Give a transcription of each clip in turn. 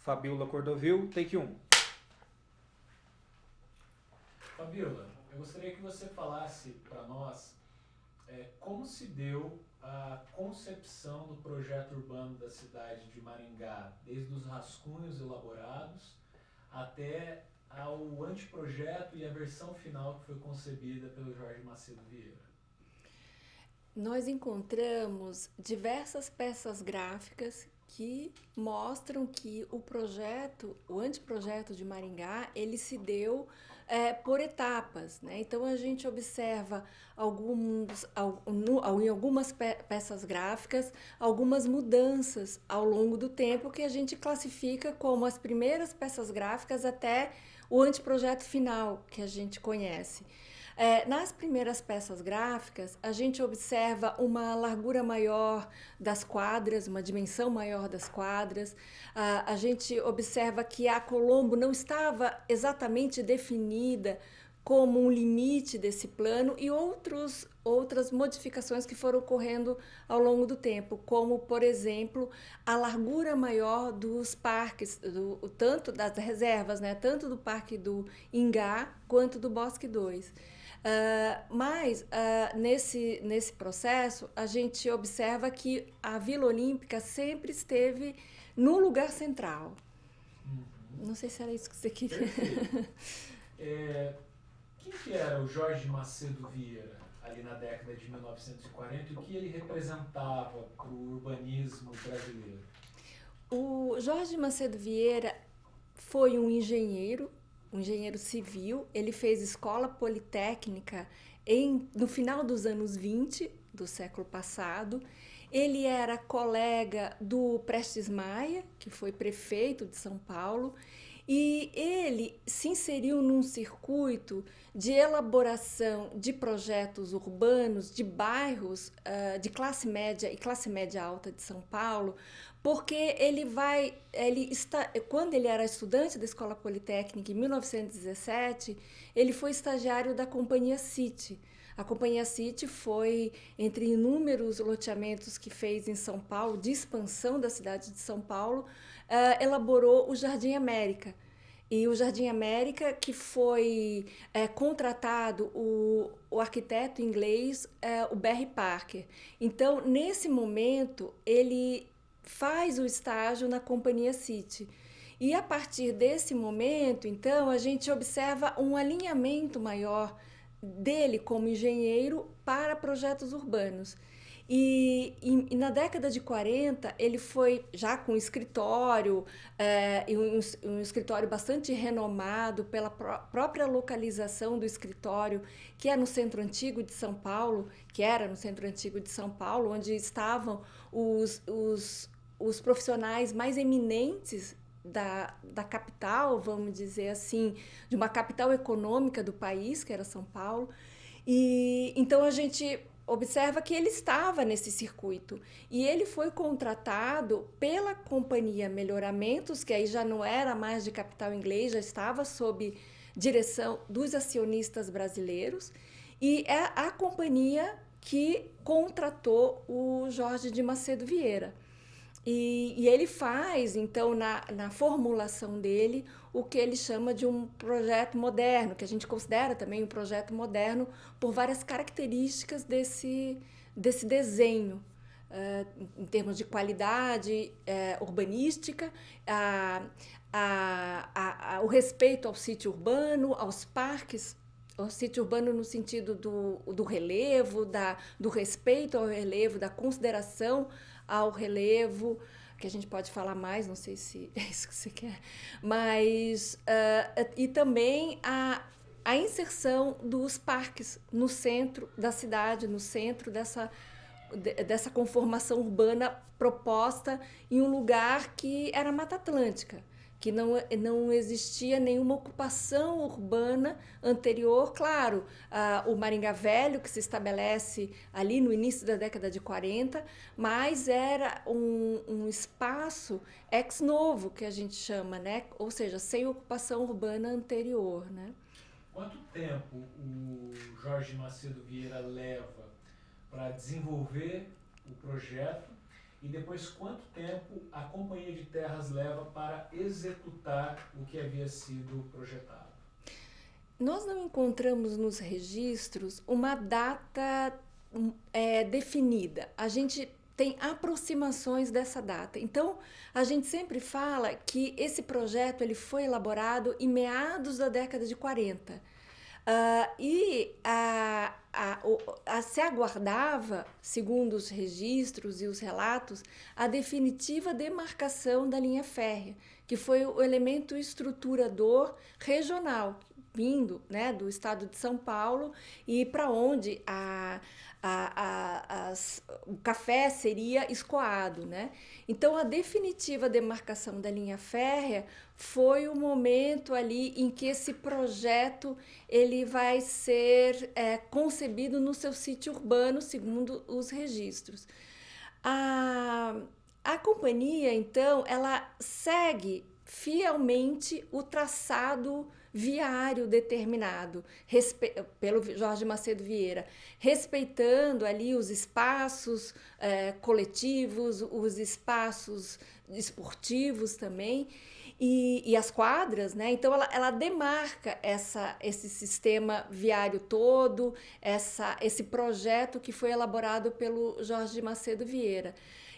Fabiola Cordovil, take 1. Fabiola, eu gostaria que você falasse para nós como se deu a concepção do projeto urbano da cidade de Maringá, desde os rascunhos elaborados até ao anteprojeto e a versão final que foi concebida pelo Jorge Macedo Vieira. Nós encontramos diversas peças gráficas que mostram que o anteprojeto de Maringá, ele se deu por etapas, né? Então a gente observa em algumas peças gráficas algumas mudanças ao longo do tempo que a gente classifica como as primeiras peças gráficas até o anteprojeto final que a gente conhece. Nas primeiras peças gráficas, a gente observa uma largura maior das quadras, uma dimensão maior das quadras. A gente observa que a Colombo não estava exatamente definida como um limite desse plano e outras modificações que foram ocorrendo ao longo do tempo, como, por exemplo, a largura maior dos parques, tanto das reservas, né, tanto do Parque do Ingá quanto do Bosque 2. Mas nesse processo a gente observa que a Vila Olímpica sempre esteve no lugar central. Uhum. Não sei se era isso que você queria. Perfeito. Quem que era o Jorge Macedo Vieira ali na década de 1940 e o que ele representava para o urbanismo brasileiro? O Jorge Macedo Vieira foi um engenheiro civil. Ele fez escola politécnica no final dos anos 20 do século passado. Ele era colega do Prestes Maia, que foi prefeito de São Paulo, e ele se inseriu num circuito de elaboração de projetos urbanos de bairros de classe média e classe média alta de São Paulo, porque quando ele era estudante da Escola Politécnica em 1917, ele foi estagiário da Companhia City. A Companhia City foi, entre inúmeros loteamentos que fez em São Paulo, de expansão da cidade de São Paulo, elaborou o Jardim América. E o Jardim América, que foi contratado o arquiteto inglês, o Barry Parker. Então, nesse momento, ele faz o estágio na Companhia City. E a partir desse momento, então, a gente observa um alinhamento maior dele como engenheiro para projetos urbanos. E na década de 40, ele foi já com escritório, um escritório bastante renomado pela própria localização do escritório, que é no Centro Antigo de São Paulo, onde estavam os profissionais mais eminentes da capital, vamos dizer assim, de uma capital econômica do país, que era São Paulo. E então a gente observa que ele estava nesse circuito e ele foi contratado pela Companhia Melhoramentos, que aí já não era mais de capital inglês, já estava sob direção dos acionistas brasileiros, e é a companhia que contratou o Jorge de Macedo Vieira. E ele faz, então, na formulação dele, o que ele chama de um projeto moderno, que a gente considera também um projeto moderno por várias características desse desenho, em termos de qualidade urbanística, o respeito ao sítio urbano, aos parques, o sítio urbano no sentido do relevo, do respeito ao relevo, da consideração ao relevo, que a gente pode falar mais, não sei se é isso que você quer, mas e também a inserção dos parques no centro da cidade, no centro dessa conformação urbana proposta em um lugar que era Mata Atlântica, que não existia nenhuma ocupação urbana anterior. Claro, o Maringá Velho, que se estabelece ali no início da década de 40, mas era um espaço ex novo, que a gente chama, né? Ou seja, sem ocupação urbana anterior, né? Quanto tempo o Jorge Macedo Vieira leva para desenvolver o projeto e depois quanto tempo a Companhia de Terras leva para executar o que havia sido projetado? Nós não encontramos nos registros uma data definida. A gente tem aproximações dessa data. Então, a gente sempre fala que esse projeto ele foi elaborado em meados da década de 40. Se aguardava, segundo os registros e os relatos, a definitiva demarcação da linha férrea, que foi o elemento estruturador regional, vindo, né, do estado de São Paulo e para onde o café seria escoado, né? Então, a definitiva demarcação da linha férrea foi o momento ali em que esse projeto ele vai ser concebido no seu sítio urbano, segundo os registros. A companhia, então, ela segue fielmente o traçado viário determinado pelo Jorge Macedo Vieira, respeitando ali os espaços coletivos, os espaços esportivos também, e as quadras, né? Então ela demarca esse sistema viário todo, esse projeto que foi elaborado pelo Jorge Macedo Vieira.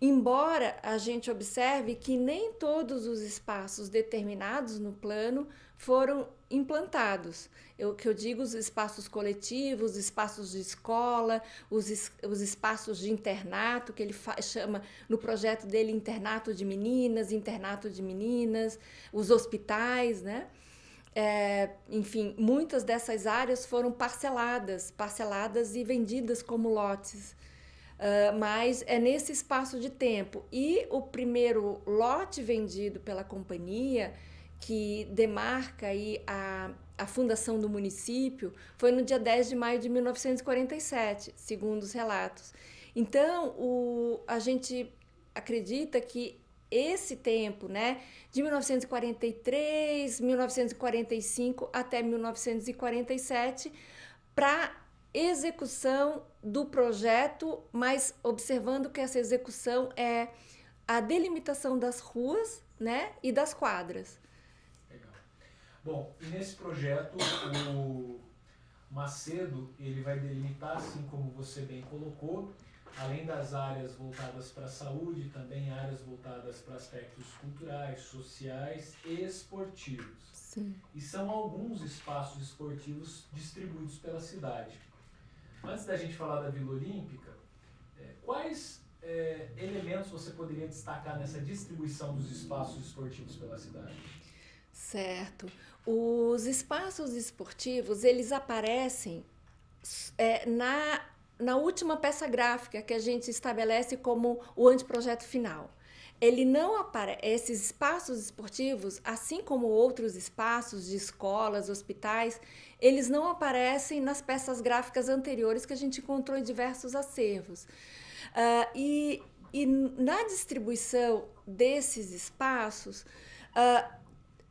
Embora a gente observe que nem todos os espaços determinados no plano foram implantados. Que eu digo os espaços coletivos, os espaços de escola, os espaços de internato, que ele chama no projeto dele internato de meninas, os hospitais, né? Enfim, muitas dessas áreas foram parceladas e vendidas como lotes. Mas é nesse espaço de tempo. E o primeiro lote vendido pela companhia, que demarca aí a fundação do município, foi no dia 10 de maio de 1947, segundo os relatos. Então, a gente acredita que esse tempo, né, de 1943, 1945 até 1947, para execução do projeto, mas observando que essa execução é a delimitação das ruas, né, e das quadras. Legal. Bom, e nesse projeto o Macedo ele vai delimitar, assim como você bem colocou, além das áreas voltadas para a saúde, também áreas voltadas para aspectos culturais, sociais e esportivos. Sim. E são alguns espaços esportivos distribuídos pela cidade. Antes da gente falar da Vila Olímpica, quais elementos você poderia destacar nessa distribuição dos espaços esportivos pela cidade? Certo. Os espaços esportivos, eles aparecem na última peça gráfica que a gente estabelece como o anteprojeto final. Ele não esses espaços esportivos, assim como outros espaços de escolas, hospitais, eles não aparecem nas peças gráficas anteriores que a gente encontrou em diversos acervos. E na distribuição desses espaços,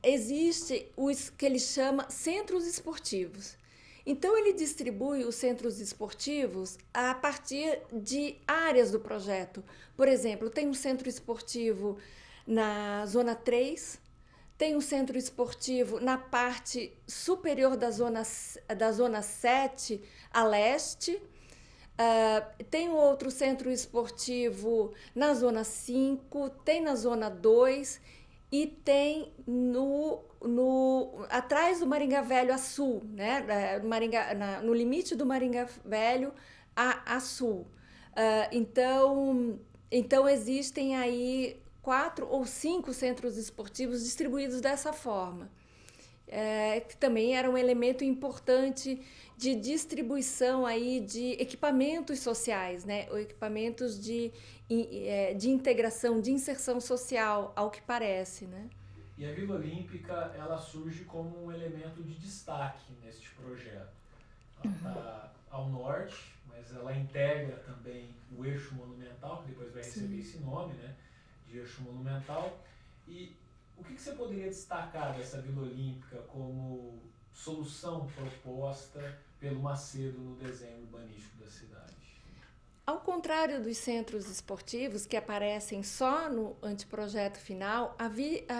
existe os que ele chama centros esportivos. Então, ele distribui os centros esportivos a partir de áreas do projeto. Por exemplo, tem um centro esportivo na Zona 3, tem um centro esportivo na parte superior da Zona 7, a leste, tem outro centro esportivo na Zona 5, tem na Zona 2 e tem atrás do Maringá Velho a sul, né? No limite do Maringá Velho a sul. Então existem aí 4 ou 5 centros esportivos distribuídos dessa forma. Que também era um elemento importante de distribuição aí de equipamentos sociais, né? Ou equipamentos de integração, de inserção social, ao que parece, né? E a Vila Olímpica, ela surge como um elemento de destaque neste projeto. Ela está ao norte, mas ela integra também o eixo monumental, que depois vai receber esse nome, né? De eixo monumental. E o que você poderia destacar dessa Vila Olímpica como solução proposta pelo Macedo no desenho urbanístico da cidade? Ao contrário dos centros esportivos que aparecem só no anteprojeto final, a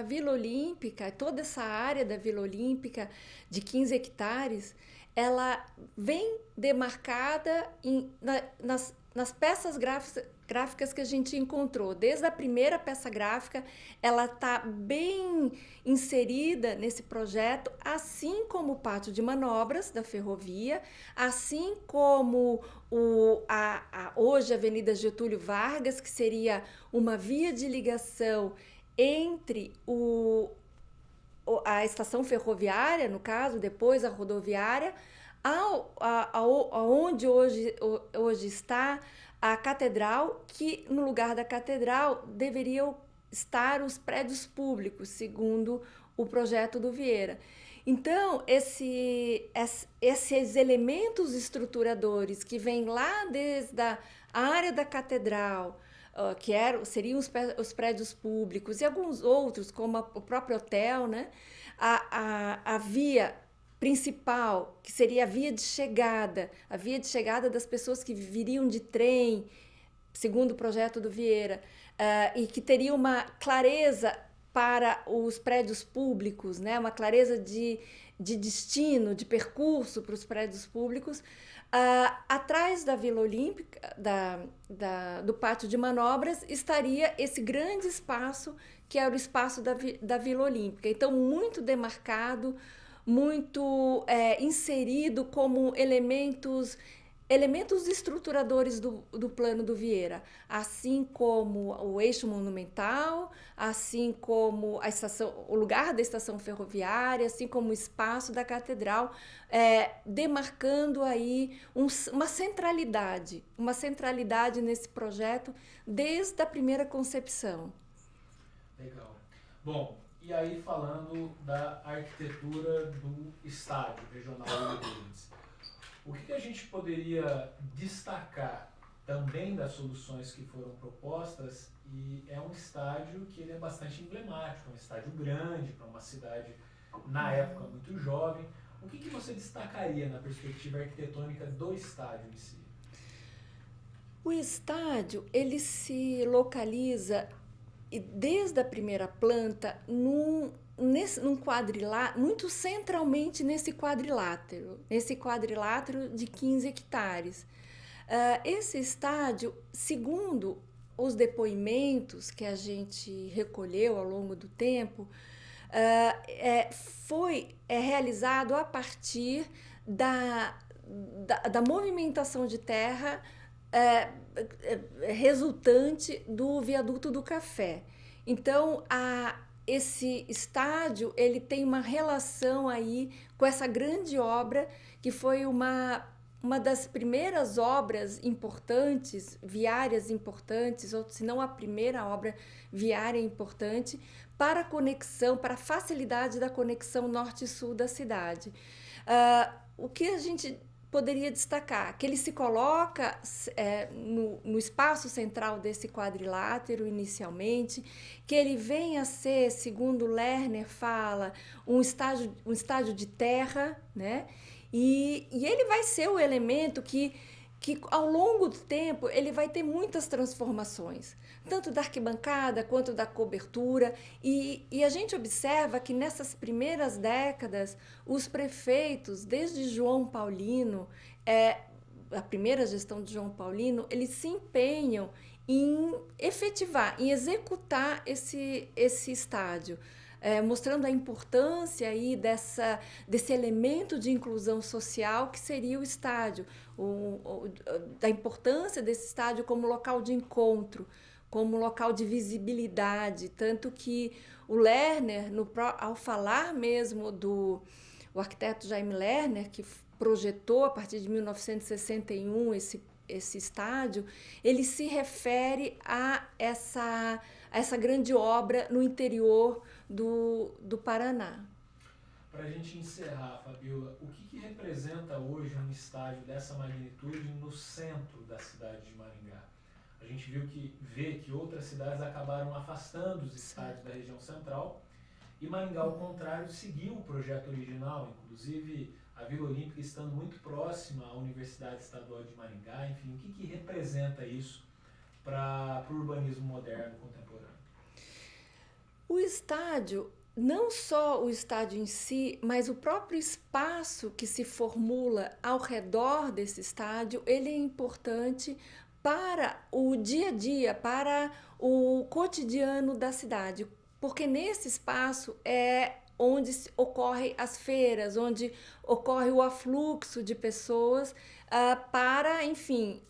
Vila Olímpica, toda essa área da Vila Olímpica de 15 hectares, ela vem demarcada nas peças gráficas que a gente encontrou. Desde a primeira peça gráfica, ela está bem inserida nesse projeto, assim como o pátio de manobras da ferrovia, assim como hoje a Avenida Getúlio Vargas, que seria uma via de ligação entre a estação ferroviária, no caso, depois a rodoviária, aonde hoje está a catedral, que no lugar da catedral deveriam estar os prédios públicos, segundo o projeto do Vieira. Então, esses elementos estruturadores que vêm lá desde a área da catedral, que seriam os prédios públicos, e alguns outros, como o próprio hotel, né? A via principal, que seria a via de chegada das pessoas que viriam de trem, segundo o projeto do Vieira, e que teria uma clareza para os prédios públicos, né? Uma clareza de destino, de percurso para os prédios públicos. Atrás da Vila Olímpica, do pátio de manobras, estaria esse grande espaço, que era o espaço da Vila Olímpica. Então, muito demarcado, muito inserido como elementos estruturadores do plano do Vieira, assim como o eixo monumental, assim como o lugar da estação ferroviária, assim como o espaço da catedral, demarcando aí uma centralidade nesse projeto desde a primeira concepção. Legal. Bom, e aí falando da arquitetura do estádio regional Imigrantes, o que a gente poderia destacar também das soluções que foram propostas? E é um estádio que ele é bastante emblemático, é um estádio grande para uma cidade, na época, muito jovem. O que você destacaria na perspectiva arquitetônica do estádio em si? O estádio, ele se localiza desde a primeira planta num quadrilátero, muito centralmente nesse quadrilátero de 15 hectares. Esse estádio, segundo os depoimentos que a gente recolheu ao longo do tempo, foi realizado a partir da movimentação de terra resultante do viaduto do Café. Então, esse estádio ele tem uma relação aí com essa grande obra, que foi uma das primeiras obras importantes, viárias importantes, ou se não a primeira obra viária importante, para a conexão, para a facilidade da conexão norte e sul da cidade. O que a gente poderia destacar? Que ele se coloca no espaço central desse quadrilátero inicialmente, que ele vem a ser, segundo Lerner fala, um estádio de terra, né? E ele vai ser o elemento que ao longo do tempo ele vai ter muitas transformações, tanto da arquibancada quanto da cobertura, e a gente observa que nessas primeiras décadas os prefeitos, desde João Paulino, a primeira gestão de João Paulino, eles se empenham em efetivar, em executar esse estádio, mostrando a importância aí desse elemento de inclusão social que seria o estádio, da importância desse estádio como local de encontro, como local de visibilidade, tanto que o Lerner, ao falar mesmo o arquiteto Jaime Lerner, que projetou a partir de 1961 esse estádio, ele se refere a essa grande obra no interior do Paraná. Para a gente encerrar, Fabiola, o que representa hoje um estádio dessa magnitude no centro da cidade de Maringá? A gente vê que outras cidades acabaram afastando os estádios da região central, e Maringá, ao contrário, seguiu o projeto original. Inclusive, a Vila Olímpica estando muito próxima à Universidade Estadual de Maringá, enfim, o que representa isso para o urbanismo moderno contemporâneo? O estádio, não só o estádio em si, mas o próprio espaço que se formula ao redor desse estádio, ele é importante para o dia a dia, para o cotidiano da cidade, porque nesse espaço é onde ocorrem as feiras, onde ocorre o afluxo de pessoas para, enfim,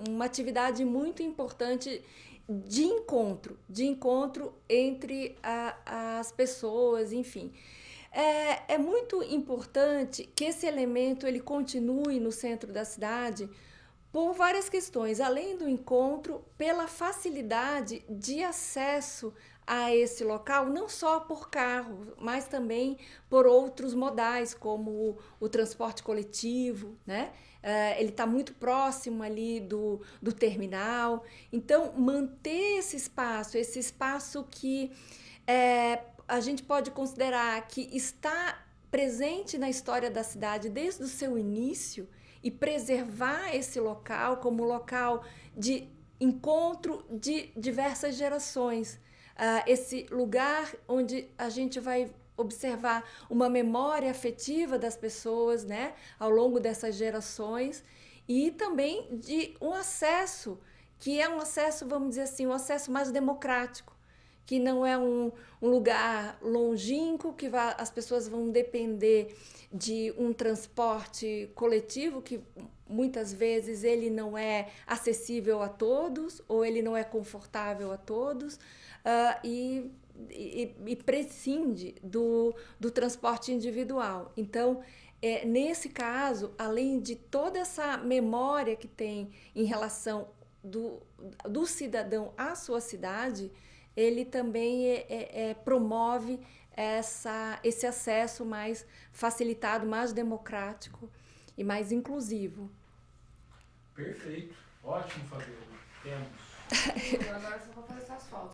uma atividade muito importante de encontro entre as pessoas, enfim. É muito importante que esse elemento ele continue no centro da cidade por várias questões, além do encontro, pela facilidade de acesso a esse local, não só por carro, mas também por outros modais, como o transporte coletivo, né? Ele está muito próximo ali do terminal. Então, manter esse espaço que a gente pode considerar que está presente na história da cidade desde o seu início, e preservar esse local como local de encontro de diversas gerações. Esse lugar onde a gente vai observar uma memória afetiva das pessoas, né, ao longo dessas gerações, e também de um acesso, que é um acesso, vamos dizer assim, um acesso mais democrático, que não é um lugar longínquo, que as pessoas vão depender de um transporte coletivo, que muitas vezes ele não é acessível a todos, ou ele não é confortável a todos, e prescinde do transporte individual. Então, nesse caso, além de toda essa memória que tem em relação do cidadão à sua cidade, ele também promove esse acesso mais facilitado, mais democrático e mais inclusivo. Perfeito. Ótimo, Fabiola. Temos. Agora só vou fazer essas fotos.